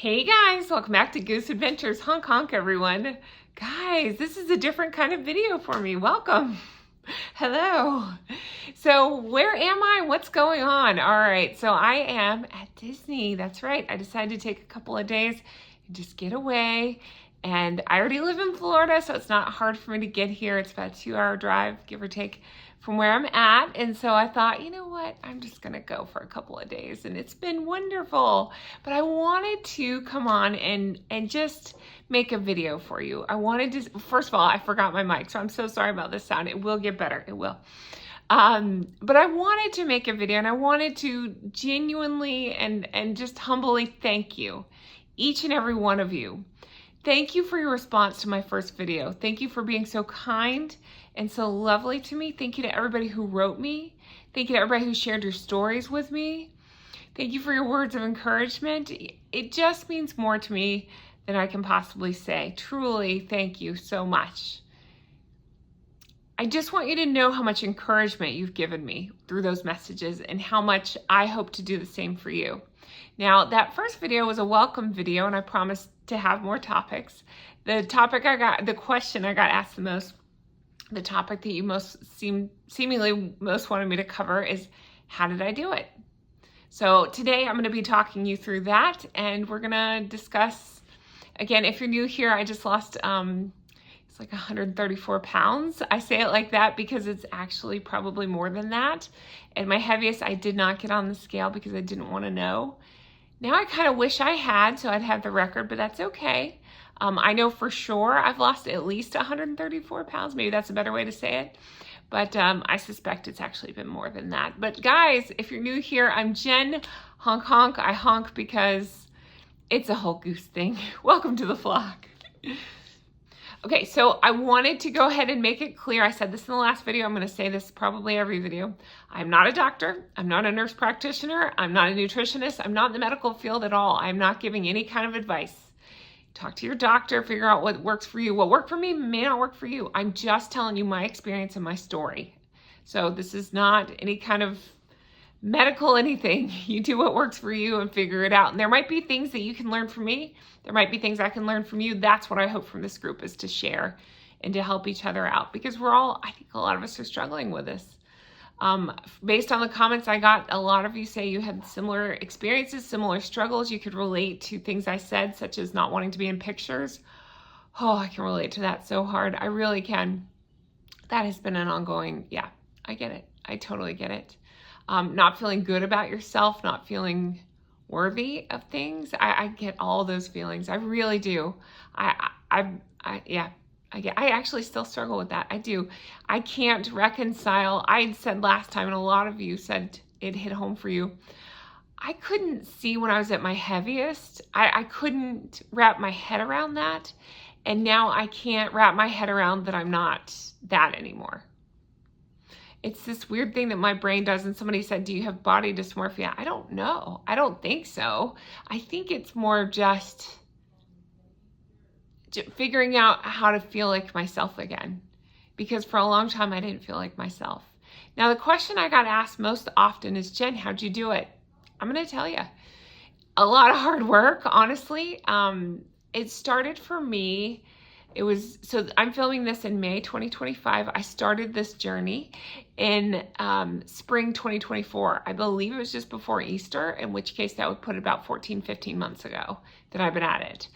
Hey guys, welcome back to Goose Adventures. Honk honk everyone. Guys, this is a different kind of video for me. Welcome. Hello. So where am I? What's going on? All right, so I am at Disney. That's right. I decided to take a couple of days and just get away. And I already live in Florida, so it's not hard for me to get here. It's about a 2-hour drive, give or take, from where I'm at. And so I thought, you know what? I'm just going to go for a couple of days. And it's been wonderful. But I wanted to come on and just make a video for you. I wanted to, first of all, I forgot my mic, so I'm so sorry about this sound. It will get better. It will. But I wanted to make a video, and I wanted to genuinely and just humbly thank you, each and every one of you. Thank you for your response to my first video. Thank you for being so kind and so lovely to me. Thank you to everybody who wrote me. Thank you to everybody who shared your stories with me. Thank you for your words of encouragement. It just means more to me than I can possibly say. Truly, thank you so much. I just want you to know how much encouragement you've given me through those messages and how much I hope to do the same for you. Now, that first video was a welcome video, and I promised to have more topics. The question I got asked the most, the topic that you seemingly most wanted me to cover is, how did I do it? So today I'm going to be talking you through that, and we're going to discuss, again, if you're new here, I just lost, it's like 134 pounds. I say it like that because it's actually probably more than that. And my heaviest, I did not get on the scale because I didn't want to know. Now I kind of wish I had, so I'd have the record, but that's okay. I know for sure I've lost at least 134 pounds. Maybe that's a better way to say it. But I suspect it's actually been more than that. But guys, if you're new here, I'm Jen. Honk honk. I honk because it's a whole goose thing. Welcome to the flock. Okay, so I wanted to go ahead and make it clear. I said this in the last video. I'm going to say this probably every video. I'm not a doctor. I'm not a nurse practitioner. I'm not a nutritionist. I'm not in the medical field at all. I'm not giving any kind of advice. Talk to your doctor, figure out what works for you. What worked for me may not work for you. I'm just telling you my experience and my story. So this is not any kind of medical anything. You do what works for you and figure it out. And there might be things that you can learn from me. There might be things I can learn from you. That's what I hope from this group, is to share and to help each other out, because we're all, I think a lot of us are struggling with this. Based on the comments I got, a lot of you say you had similar experiences, similar struggles. You could relate to things I said, such as not wanting to be in pictures. Oh, I can relate to that so hard. I really can. That has been an ongoing, yeah, I get it. I totally get it. Not feeling good about yourself, not feeling worthy of things. I get all those feelings. I really do. I actually still struggle with that. I do. I can't reconcile. I said last time, and a lot of you said it hit home for you, I couldn't see when I was at my heaviest. I couldn't wrap my head around that. And now I can't wrap my head around that I'm not that anymore. It's this weird thing that my brain does. And somebody said, do you have body dysmorphia? I don't know. I don't think so. I think it's more just figuring out how to feel like myself again, because for a long time I didn't feel like myself. Now, the question I got asked most often is, Jen, how'd you do it? I'm going to tell you, a lot of hard work, honestly. It started for me. So I'm filming this in May 2025. I started this journey in spring 2024. I believe it was just before Easter, in which case that would put it about 14, 15 months ago that I've been at it.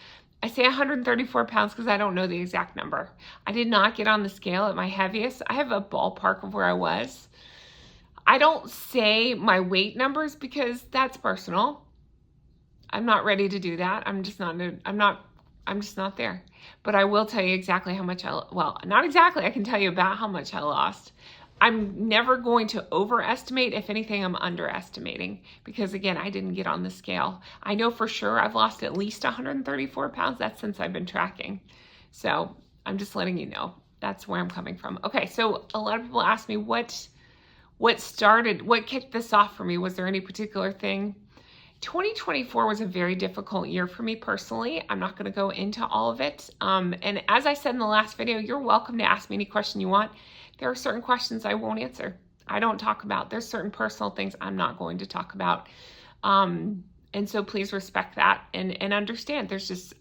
I say 134 pounds because I don't know the exact number. I did not get on the scale at my heaviest. I have a ballpark of where I was. I don't say my weight numbers because that's personal. I'm not ready to do that. I'm just not there. But I will tell you exactly how much not exactly. I can tell you about how much I lost. I'm never going to overestimate. If anything, I'm underestimating, because again, I didn't get on the scale. I know for sure I've lost at least 134 pounds. That's since I've been tracking. So I'm just letting you know that's where I'm coming from. Okay, so a lot of people ask me what kicked this off for me. Was there any particular thing? 2024 was a very difficult year for me personally. I'm not going to go into all of it. And as I said in the last video, you're welcome to ask me any question you want. There are certain questions I won't answer. I don't talk about. There's certain personal things I'm not going to talk about. And so please respect that and understand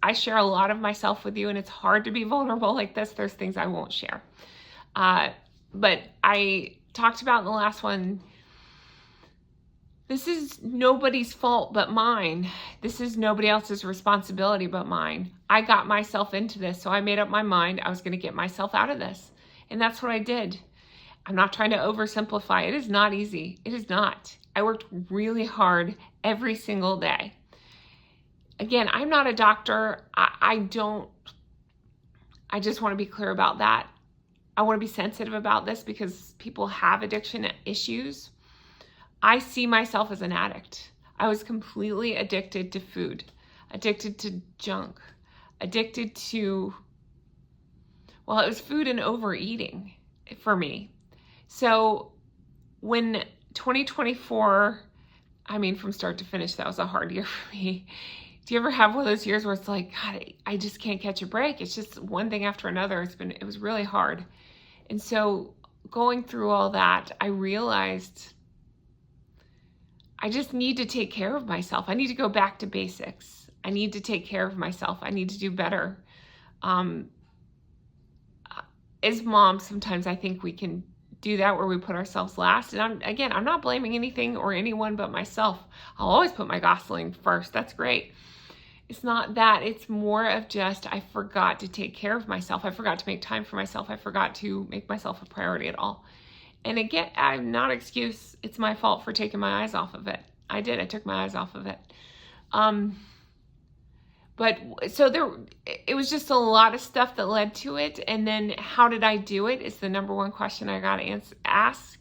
I share a lot of myself with you, and it's hard to be vulnerable like this. There's things I won't share. But I talked about in the last one, this is nobody's fault but mine. This is nobody else's responsibility but mine. I got myself into this, so I made up my mind I was going to get myself out of this. And that's what I did. I'm not trying to oversimplify. It is not easy. It is not. I worked really hard every single day. Again, I'm not a doctor. I just want to be clear about that. I want to be sensitive about this because people have addiction issues. I see myself as an addict. I was completely addicted to food, addicted to junk, addicted to, well, it was food and overeating for me. So when 2024, I mean, from start to finish, that was a hard year for me. Do you ever have one of those years where it's like, God, I just can't catch a break? It's just one thing after another. It was really hard. And so going through all that, I realized I just need to take care of myself. I need to go back to basics. I need to take care of myself. I need to do better. As moms, sometimes I think we can do that where we put ourselves last. And I'm not blaming anything or anyone but myself. I'll always put my Gosling first. That's great. It's not that. It's more of just I forgot to take care of myself. I forgot to make time for myself. I forgot to make myself a priority at all. And again, I'm not an excuse. It's my fault for taking my eyes off of it. I did. I took my eyes off of it. But so it was just a lot of stuff that led to it. And then how did I do it is the number one question I got to ask,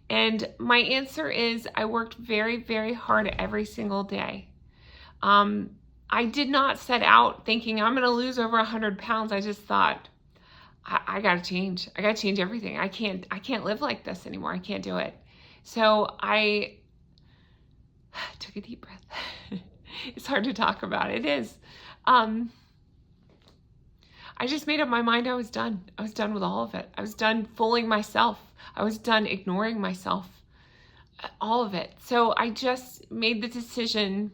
And my answer is I worked very, very hard every single day. I did not set out thinking I'm going to lose over 100 pounds. I just thought, I got to change. I got to change everything. I can't live like this anymore. I can't do it. So I took a deep breath. It's hard to talk about. It is. I just made up my mind I was done. I was done with all of it. I was done fooling myself. I was done ignoring myself. All of it. So I just made the decision.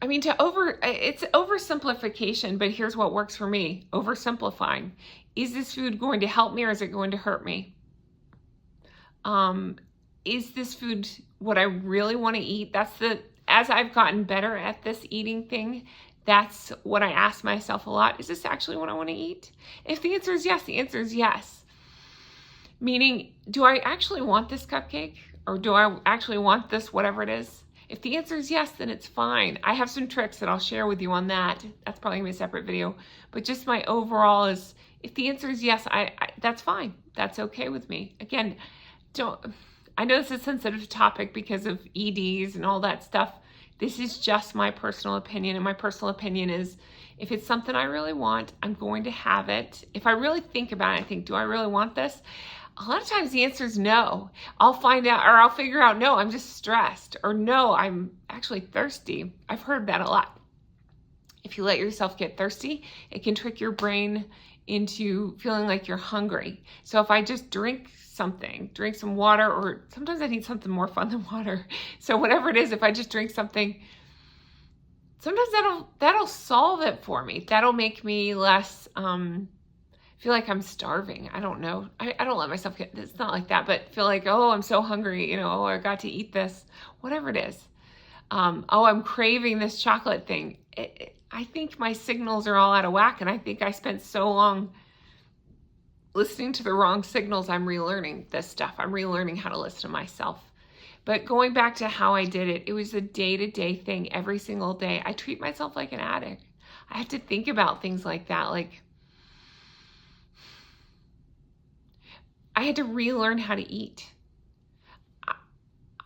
I mean, it's oversimplification, but here's what works for me. Oversimplifying. Is this food going to help me or is it going to hurt me? Is this food what I really want to eat? As I've gotten better at this eating thing, that's what I ask myself a lot. Is this actually what I want to eat? If the answer is yes, the answer is yes. Meaning, do I actually want this cupcake? Or do I actually want this, whatever it is? If the answer is yes, then it's fine. I have some tricks that I'll share with you on that. That's probably gonna be a separate video. But just my overall is, if the answer is yes, that's fine. That's okay with me. Again, I know this is a sensitive topic because of EDs and all that stuff. This is just my personal opinion. And my personal opinion is, if it's something I really want, I'm going to have it. If I really think about it, I think, do I really want this? A lot of times the answer is no. I'll find out, or I'll figure out, no, I'm just stressed, or no, I'm actually thirsty. I've heard that a lot. If you let yourself get thirsty, it can trick your brain into feeling like you're hungry. So if I just drink some water, or sometimes I need something more fun than water. So whatever it is, if I just drink something, sometimes that'll solve it for me. That'll make me less, feel like I'm starving. I don't know. I don't let myself get, it's not like that, but feel like, oh, I'm so hungry, oh, I got to eat this, whatever it is. Oh, I'm craving this chocolate thing. I think my signals are all out of whack, and I think I spent so long listening to the wrong signals. I'm relearning this stuff. I'm relearning how to listen to myself. But going back to how I did it, it was a day-to-day thing every single day. I treat myself like an addict. I have to think about things like that, like, I had to relearn how to eat.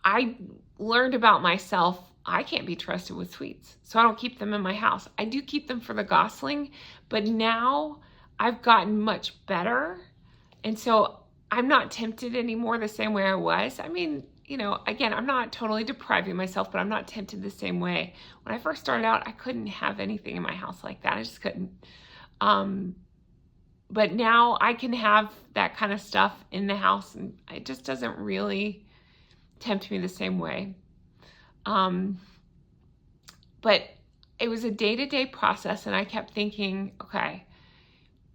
I learned about myself. I can't be trusted with sweets, so I don't keep them in my house. I do keep them for the Gosling, but now I've gotten much better. And so I'm not tempted anymore the same way I was. I mean, again, I'm not totally depriving myself, but I'm not tempted the same way. When I first started out, I couldn't have anything in my house like that. I just couldn't. But now I can have that kind of stuff in the house, and it just doesn't really tempt me the same way. But it was a day-to-day process, and I kept thinking, okay,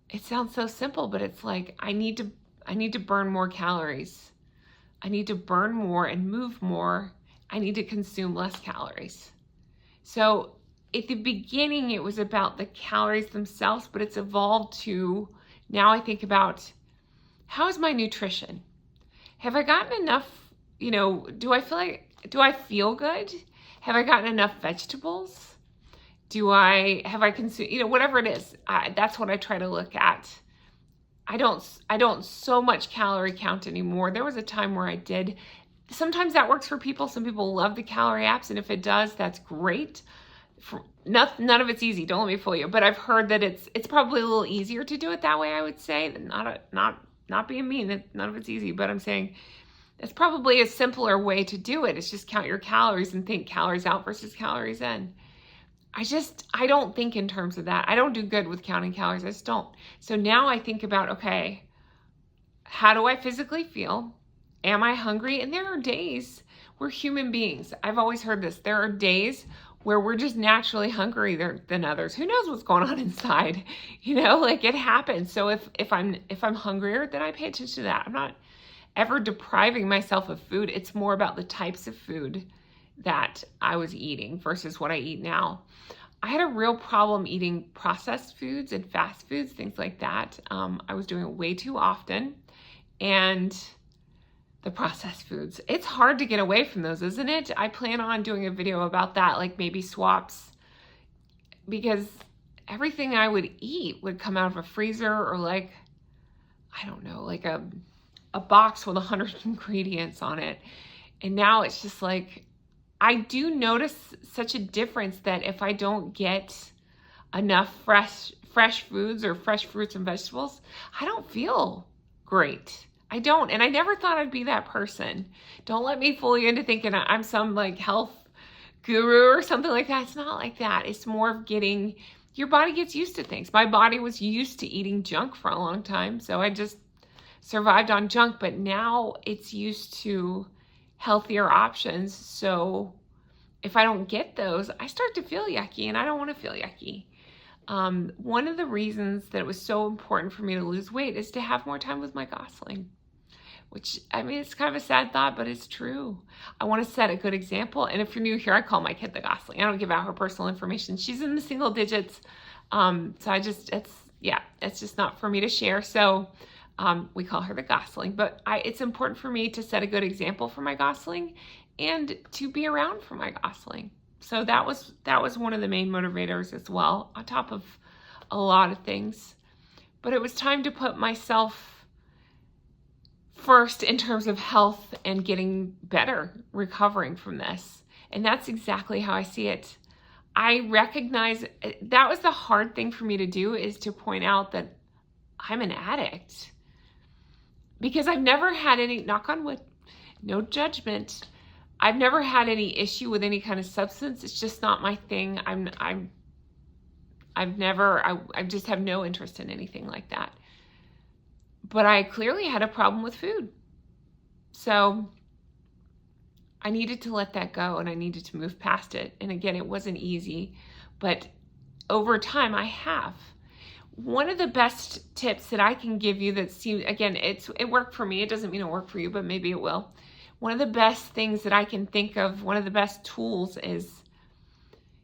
it sounds so simple, but it's like I need to burn more calories. I need to burn more and move more. I need to consume less calories. So at the beginning, it was about the calories themselves, but it's evolved to now I think about, how is my nutrition? Have I gotten enough, do I feel good? Have I gotten enough vegetables? Have I consumed, whatever it is, that's what I try to look at. I don't so much calorie count anymore. There was a time where I did. Sometimes that works for people. Some people love the calorie apps, and if it does, that's great. None of it's easy. Don't let me fool you. But I've heard that it's probably a little easier to do it that way. I would say, not being mean. None of it's easy, but I'm saying it's probably a simpler way to do it. It's just count your calories and think calories out versus calories in. I don't think in terms of that. I don't do good with counting calories. I just don't. So now I think about, okay, how do I physically feel? Am I hungry? And there are days, we're human beings. I've always heard this. There are days where we're just naturally hungrier than others. Who knows what's going on inside? Like it happens. So if I'm hungrier, then I pay attention to that. I'm not ever depriving myself of food. It's more about the types of food that I was eating versus what I eat now. I had a real problem eating processed foods and fast foods, things like that. I was doing it way too often. And the processed foods, it's hard to get away from those, isn't it? I plan on doing a video about that, like maybe swaps, because everything I would eat would come out of a freezer or like, I don't know, like a box with 100 ingredients on it. And now it's just like, I do notice such a difference that if I don't get enough fresh foods or fresh fruits and vegetables, I don't feel great. I don't. And I never thought I'd be that person. Don't let me fool you into thinking I'm some like health guru or something like that. It's not like that. It's more of your body gets used to things. My body was used to eating junk for a long time. So I just survived on junk, but now it's used to healthier options. So if I don't get those, I start to feel yucky, and I don't want to feel yucky. One of the reasons that it was so important for me to lose weight is to have more time with my gosling, which, I mean, it's kind of a sad thought, but it's true. I want to set a good example. And if you're new here, I call my kid the gosling. I don't give out her personal information. She's in the single digits. So it's just not for me to share. So we call her the gosling, but it's important for me to set a good example for my gosling and to be around for my gosling. So that was one of the main motivators as well, on top of a lot of things. But it was time to put myself first in terms of health and getting better, recovering from this. And that's exactly how I see it. I recognize that was the hard thing for me to do, is to point out that I'm an addict. Because I've never had any, knock on wood, no judgment, I've never had any issue with any kind of substance. It's just not my thing. I just have no interest in anything like that. But I clearly had a problem with food. So I needed to let that go, and I needed to move past it. And again, it wasn't easy, but over time I have. One of the best tips that I can give you that seems, again, it worked for me. It doesn't mean it'll work for you, but maybe it will. One of the best things that I can think of, one of the best tools, is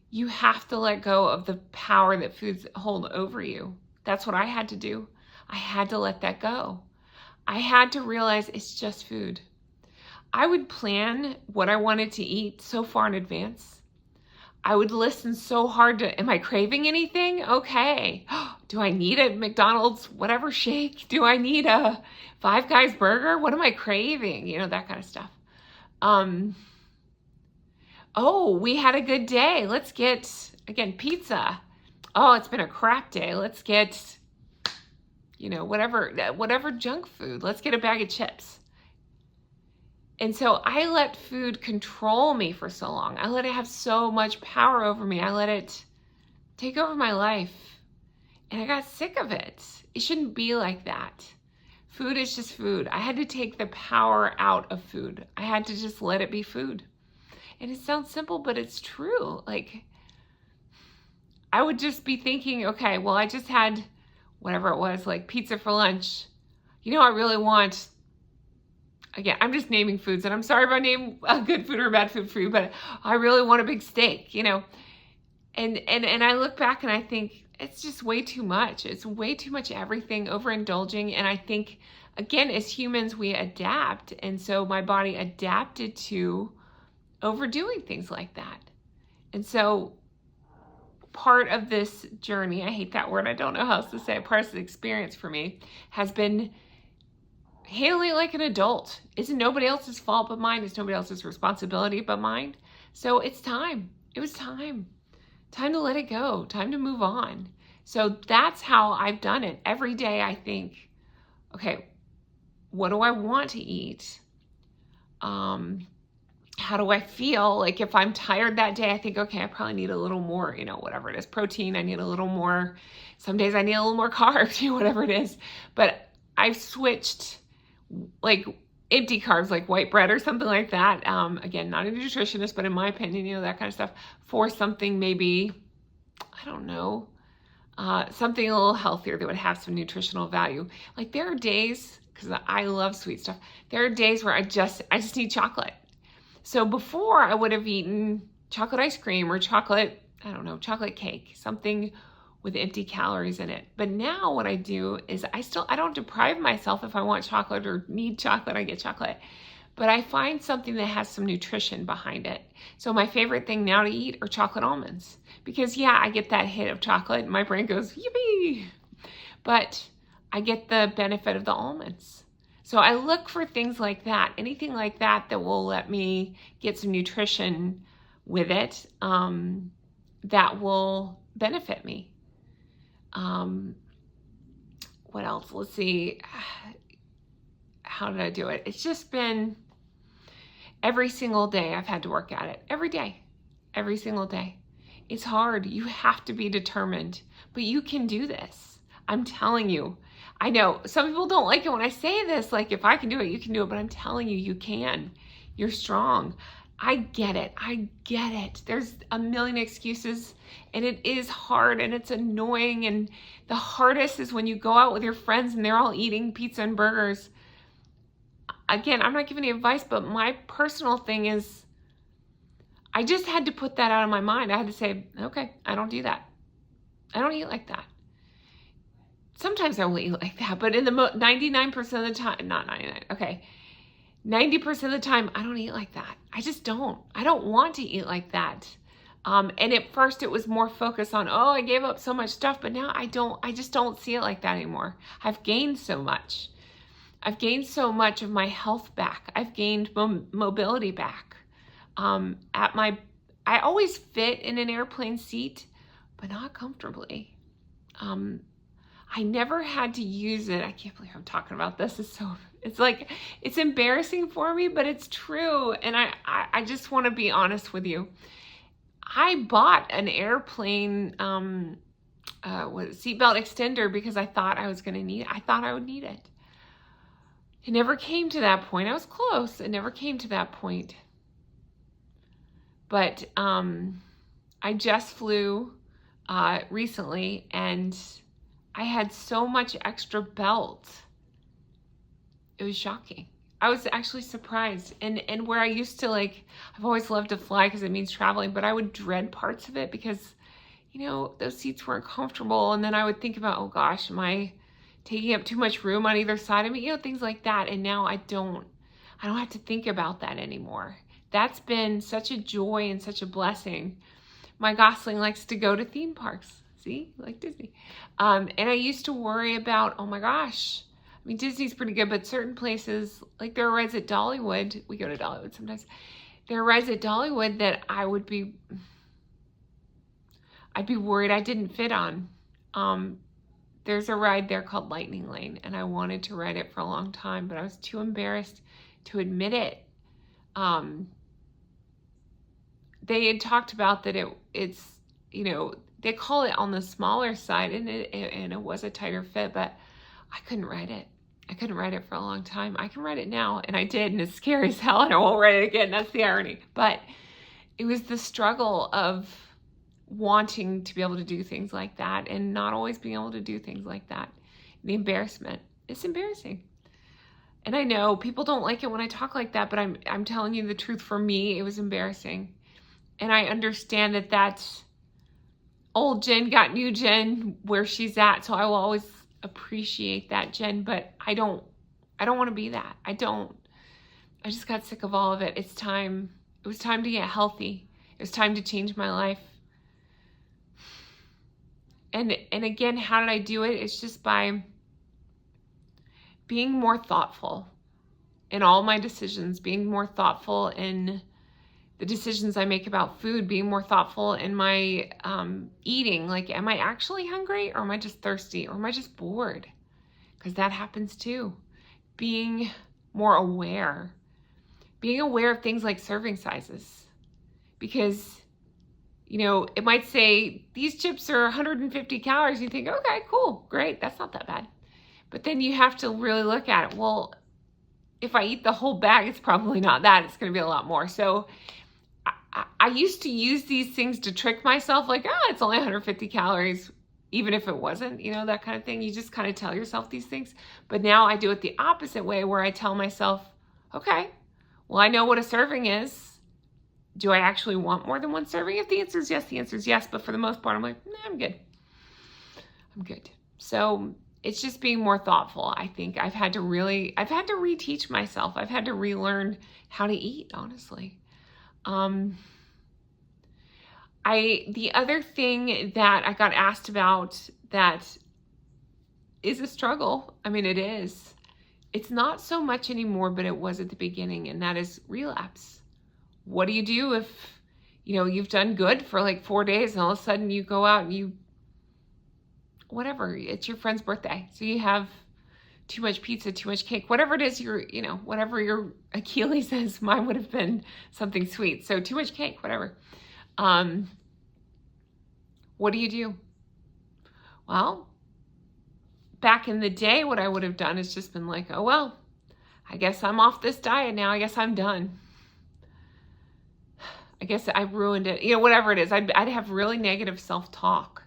you have to let go of the power that foods hold over you. That's what I had to do. I had to let that go. I had to realize it's just food. I would plan what I wanted to eat so far in advance. I would listen so hard to, am I craving anything? Okay. Do I need a McDonald's whatever shake? Do I need a Five Guys burger? What am I craving? That kind of stuff. Oh, we had a good day. Let's get, again, pizza. Oh, it's been a crap day. Let's get, whatever junk food. Let's get a bag of chips. And so I let food control me for so long. I let it have so much power over me. I let it take over my life. And I got sick of it. It shouldn't be like that. Food is just food. I had to take the power out of food. I had to just let it be food. And it sounds simple, but it's true. Like, I would just be thinking, okay, well, I just had whatever it was, like pizza for lunch. You know, I really want, again, I'm just naming foods, and I'm sorry if I name a good food or bad food for you, but I really want a big steak, you know. And I look back and I think it's just way too much. It's way too much everything, overindulging. And I think, again, as humans, we adapt. And so my body adapted to overdoing things like that. And so part of this journey, I hate that word, I don't know how else to say it, part of the experience for me has been handling it like an adult. It's nobody else's fault but mine. It's nobody else's responsibility but mine. So it's time. It was time. Time to let it go. Time to move on. So that's how I've done it. Every day I think, okay, what do I want to eat? How do I feel? Like if I'm tired that day, I think, okay, I probably need a little more, you know, whatever it is, protein. I need a little more. Some days I need a little more carbs, you know, whatever it is. But I've switched like empty carbs, like white bread or something like that. Again, not a nutritionist, but in my opinion, you know, that kind of stuff, for something maybe, I don't know, something a little healthier that would have some nutritional value. Like there are days, because I love sweet stuff, there are days where I just need chocolate. So before I would have eaten chocolate ice cream or chocolate, I don't know, chocolate cake, something with empty calories in it. But now what I do is I don't deprive myself. If I want chocolate or need chocolate, I get chocolate. But I find something that has some nutrition behind it. So my favorite thing now to eat are chocolate almonds. Because yeah, I get that hit of chocolate and my brain goes, yippee! But I get the benefit of the almonds. So I look for things like that, anything like that that will let me get some nutrition with it, that will benefit me. What else? Let's see. How did I do it? It's just been every single day I've had to work at it. Every day. Every single day. It's hard. You have to be determined. But you can do this. I'm telling you. I know some people don't like it when I say this, like if I can do it, you can do it, but I'm telling you, you can. You're strong. I get it. I get it. There's a million excuses and it is hard and it's annoying. And the hardest is when you go out with your friends and they're all eating pizza and burgers. Again, I'm not giving you advice, but my personal thing is I just had to put that out of my mind. I had to say, okay, I don't do that. I don't eat like that. Sometimes I will eat like that, but in the 99% of the time, not 99, okay, 90% of the time, I don't eat like that. I just don't. I don't want to eat like that. And at first it was more focused on, oh, I gave up so much stuff, but now I just don't see it like that anymore. I've gained so much. I've gained so much of my health back. I've gained mobility back. I always fit in an airplane seat, but not comfortably. I never had to use it. I can't believe I'm talking about this. It's like, it's embarrassing for me, but it's true. And I just want to be honest with you. I bought an airplane seatbelt extender because I thought I was going to need it. I thought I would need it. It never came to that point. I was close. It never came to that point. But I just flew recently and I had so much extra belt. It was shocking. I was actually surprised. And where I used to I've always loved to fly because it means traveling, but I would dread parts of it because, you know, those seats weren't comfortable. And then I would think about, oh gosh, am I taking up too much room on either side of me? You know, things like that. And now I don't have to think about that anymore. That's been such a joy and such a blessing. My Gosling likes to go to theme parks. See, like Disney. And I used to worry about, oh my gosh, I mean, Disney's pretty good, but certain places, like there are rides at Dollywood, we go to Dollywood sometimes, there are rides at Dollywood that I'd be worried I didn't fit on. There's a ride there called Lightning Lane, and I wanted to ride it for a long time, but I was too embarrassed to admit it. They had talked about that it's, you know, they call it on the smaller side, and it was a tighter fit, but I couldn't ride it. I couldn't ride it for a long time. I can ride it now, and I did, and it's scary as hell, and I won't ride it again. That's the irony. But it was the struggle of wanting to be able to do things like that and not always being able to do things like that. The embarrassment. It's embarrassing. And I know people don't like it when I talk like that, but I'm telling you the truth. For me, it was embarrassing. And I understand that that's old Jen got new Jen where she's at. So I will always appreciate that Jen, but I don't want to be that. I just got sick of all of it. It's time. It was time to get healthy. It was time to change my life. And again, how did I do it? It's just by being more thoughtful in all my decisions, being more thoughtful in the decisions I make about food, being more thoughtful in my eating. Like, am I actually hungry, or am I just thirsty, or am I just bored? Because that happens too. Being more aware. Being aware of things like serving sizes. Because, you know, it might say, these chips are 150 calories. You think, okay, cool, great, that's not that bad. But then you have to really look at it. Well, if I eat the whole bag, it's probably not that. It's going to be a lot more. So I used to use these things to trick myself, like, it's only 150 calories, even if it wasn't, you know, that kind of thing. You just kind of tell yourself these things. But now I do it the opposite way, where I tell myself, okay, well, I know what a serving is. Do I actually want more than one serving? If the answer is yes, the answer is yes. But for the most part, I'm like, nah, I'm good. I'm good. So it's just being more thoughtful. I think I've had to reteach myself. I've had to relearn how to eat, honestly. The other thing that I got asked about that is a struggle. I mean, it is. It's not so much anymore, but it was at the beginning, and that is relapse. What do you do if, you know, you've done good for like 4 days and all of a sudden you go out and whatever, it's your friend's birthday. So you have too much pizza, too much cake, whatever it is, whatever your Achilles is. Mine would have been something sweet. So too much cake, whatever. What do you do? Well, back in the day, what I would have done is just been like, oh, well, I guess I'm off this diet now. I guess I'm done. I guess I ruined it. You know, whatever it is, I'd have really negative self-talk.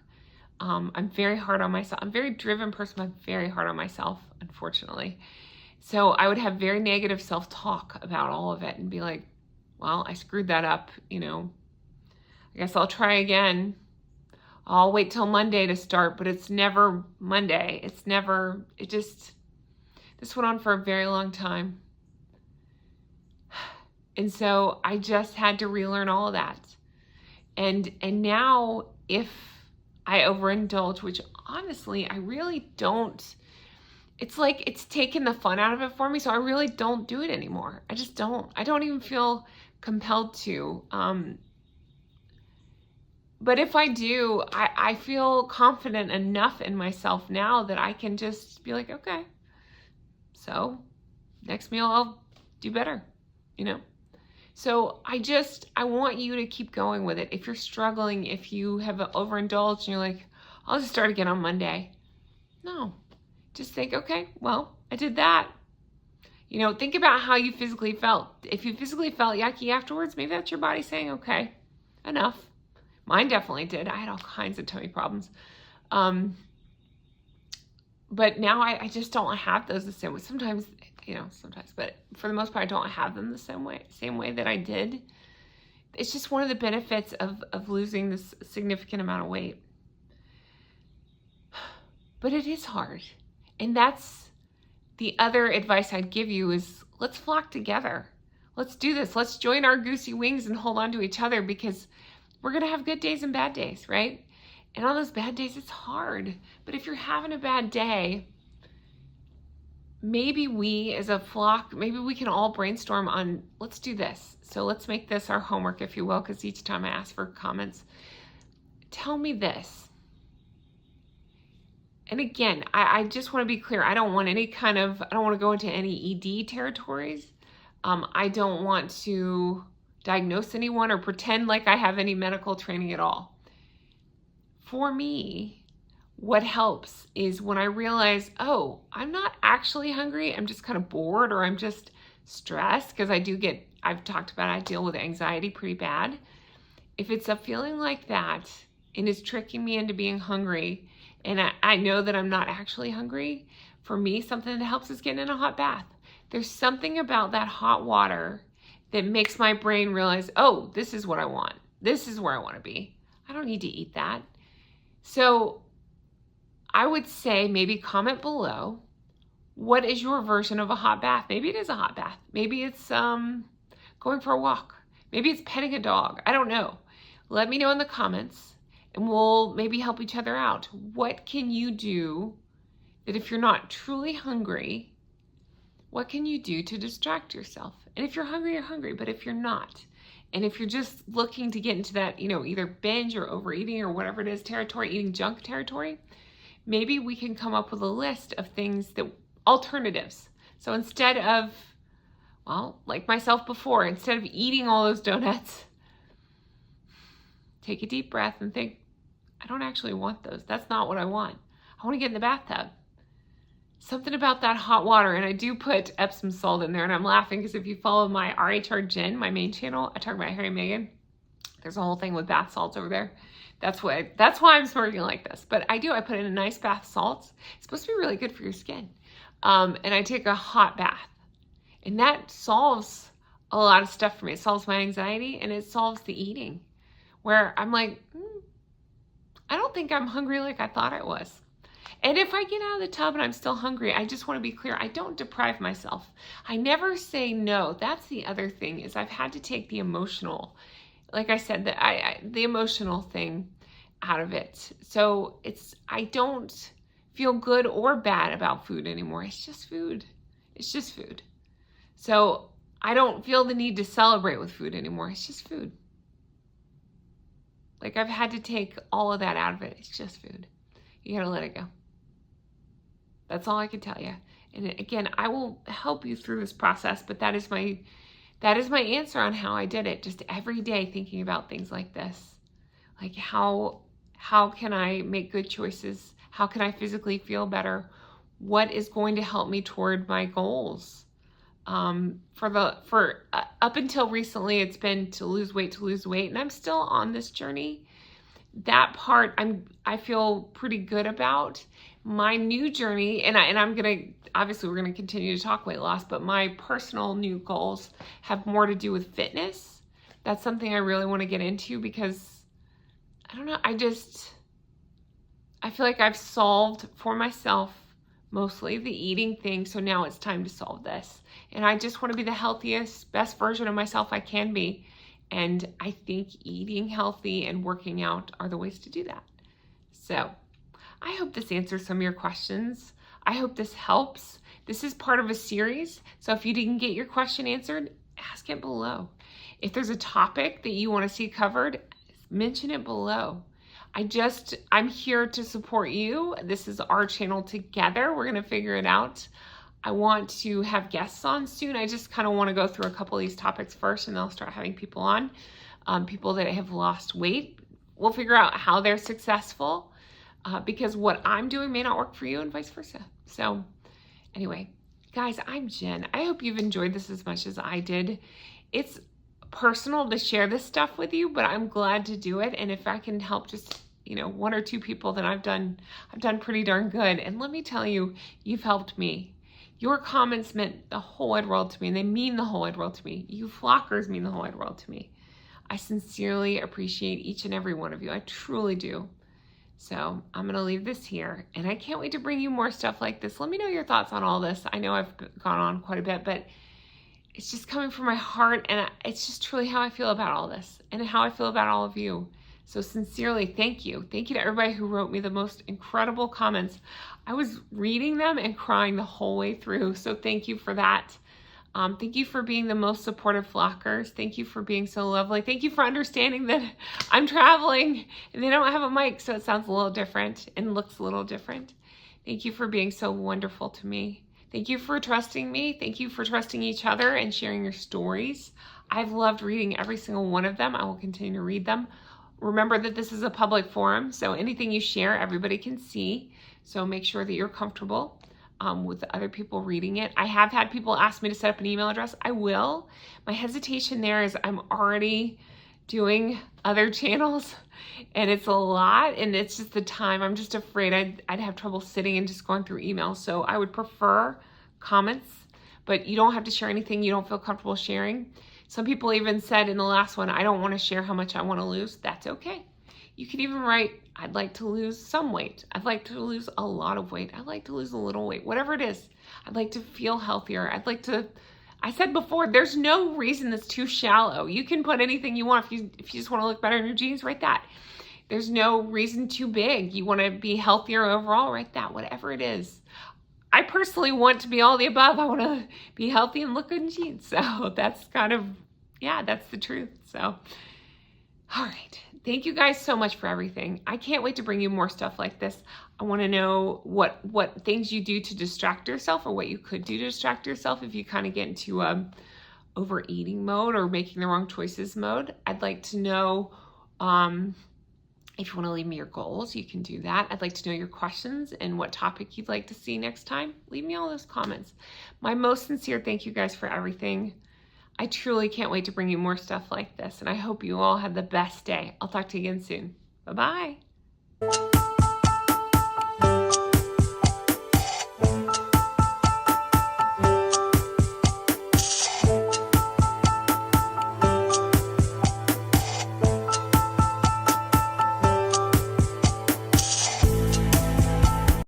I'm very hard on myself. I'm a very driven person, but I'm very hard on myself, unfortunately. So I would have very negative self-talk about all of it and be like, well, I screwed that up, you know. I guess I'll try again. I'll wait till Monday to start, but it's never Monday. This went on for a very long time. And so I just had to relearn all of that. And now if I overindulge, which honestly, I really don't, it's like it's taken the fun out of it for me. So I really don't do it anymore. I just don't. I don't even feel compelled to. But if I do, I feel confident enough in myself now that I can just be like, okay, so next meal I'll do better, you know? So I want you to keep going with it. If you're struggling, if you have overindulged and you're like, I'll just start again on Monday. No, just think, okay, well, I did that. You know, think about how you physically felt. If you physically felt yucky afterwards, maybe that's your body saying, okay, enough. Mine definitely did. I had all kinds of tummy problems. But now I just don't have those the same way. Sometimes, but for the most part, I don't have them the same way that I did. It's just one of the benefits of losing this significant amount of weight. But it is hard. And that's the other advice I'd give you is let's flock together. Let's do this. Let's join our goosey wings and hold on to each other, because we're going to have good days and bad days, right? And on those bad days, it's hard. But if you're having a bad day, maybe we as a flock, maybe we can all brainstorm on, let's do this. So let's make this our homework, if you will, because each time I ask for comments, tell me this. And again, I just want to be clear. I don't want to go into any ED territories. I don't want to diagnose anyone or pretend like I have any medical training at all. For me, what helps is when I realize, oh, I'm not actually hungry. I'm just kind of bored, or I'm just stressed, because I've talked about I deal with anxiety pretty bad. if it's a feeling like that and it's tricking me into being hungry, and I know that I'm not actually hungry, for me, something that helps is getting in a hot bath. There's something about that hot water that makes my brain realize, oh, this is what I want. This is where I want to be. I don't need to eat that. So I would say maybe comment below, what is your version of a hot bath? Maybe it is a hot bath. Maybe it's going for a walk. Maybe it's petting a dog. I don't know. Let me know in the comments and we'll maybe help each other out. What can you do that if you're not truly hungry, what can you do to distract yourself? And if you're hungry, you're hungry. But if you're not, and if you're just looking to get into that, either binge or overeating or whatever it is territory, eating junk territory, maybe we can come up with a list of things alternatives. So instead of, well, like myself before, instead of eating all those donuts, take a deep breath and think, I don't actually want those. That's not what I want. I want to get in the bathtub. Something about that hot water, and I do put Epsom salt in there, and I'm laughing because if you follow my RHR Jen, my main channel, I talk about Harry and Meghan. There's a whole thing with bath salts over there. That's why I'm smirking like this. But I put in a nice bath salt. It's supposed to be really good for your skin. And I take a hot bath. And that solves a lot of stuff for me. It solves my anxiety and it solves the eating. Where I'm like, I don't think I'm hungry like I thought I was. And if I get out of the tub and I'm still hungry, I just want to be clear, I don't deprive myself. I never say no. That's the other thing, is I've had to take the emotional, like I said, the emotional thing out of it. So I don't feel good or bad about food anymore. It's just food. It's just food. So I don't feel the need to celebrate with food anymore. It's just food. Like I've had to take all of that out of it. It's just food. You gotta let it go. That's all I can tell you. And again, I will help you through this process, but that is my answer on how I did it. Just every day thinking about things like this. Like how can I make good choices? How can I physically feel better? What is going to help me toward my goals? For up until recently, it's been to lose weight, and I'm still on this journey. That part I feel pretty good about. My new journey, and I'm gonna, obviously we're gonna continue to talk weight loss, but my personal new goals have more to do with fitness. That's something I really want to get into because I don't know, I feel like I've solved for myself mostly the eating thing, so now it's time to solve this. And I just want to be the healthiest, best version of myself I can be. And I think eating healthy and working out are the ways to do that. So I hope this answers some of your questions. I hope this helps. This is part of a series. So if you didn't get your question answered, ask it below. If there's a topic that you want to see covered, mention it below. I'm here to support you. This is our channel together. We're going to figure it out. I want to have guests on soon. I just kind of want to go through a couple of these topics first, and then I'll start having people on, people that have lost weight. We'll figure out how they're successful because what I'm doing may not work for you and vice versa. So anyway, guys, I'm Jen. I hope you've enjoyed this as much as I did. It's personal to share this stuff with you, but I'm glad to do it. And if I can help just, one or two people, then I've done pretty darn good. And let me tell you, you've helped me. Your comments meant the whole wide world to me, and they mean the whole wide world to me. You flockers mean the whole wide world to me. I sincerely appreciate each and every one of you. I truly do. So I'm going to leave this here, and I can't wait to bring you more stuff like this. Let me know your thoughts on all this. I know I've gone on quite a bit, but it's just coming from my heart, and it's just truly how I feel about all this and how I feel about all of you. So sincerely, thank you. Thank you to everybody who wrote me the most incredible comments. I was reading them and crying the whole way through. So thank you for that. Thank you for being the most supportive flockers. Thank you for being so lovely. Thank you for understanding that I'm traveling and they don't have a mic, so it sounds a little different and looks a little different. Thank you for being so wonderful to me. Thank you for trusting me. Thank you for trusting each other and sharing your stories. I've loved reading every single one of them. I will continue to read them. Remember that this is a public forum, so anything you share, everybody can see. So make sure that you're comfortable with other people reading it. I have had people ask me to set up an email address. I will. My hesitation there is I'm already doing other channels, and it's a lot, and it's just the time. I'm just afraid I'd have trouble sitting and just going through emails. So I would prefer comments, but you don't have to share anything you don't feel comfortable sharing. Some people even said in the last one, I don't want to share how much I want to lose. That's okay. You could even write, I'd like to lose some weight. I'd like to lose a lot of weight. I'd like to lose a little weight, whatever it is. I'd like to feel healthier. I'd like to, I said before, there's no reason that's too shallow. You can put anything you want. If you just want to look better in your jeans, write that. There's no reason too big. You want to be healthier overall, write that, whatever it is. I personally want to be all the above. I want to be healthy and look good in jeans. So that's kind of, yeah, that's the truth. So, all right. Thank you guys so much for everything. I can't wait to bring you more stuff like this. I want to know what things you do to distract yourself, or what you could do to distract yourself if you kind of get into overeating mode or making the wrong choices mode. I'd like to know if you want to leave me your goals, you can do that. I'd like to know your questions and what topic you'd like to see next time. Leave me all those comments. My most sincere thank you guys for everything. I truly can't wait to bring you more stuff like this, and I hope you all have the best day. I'll talk to you again soon. Bye-bye.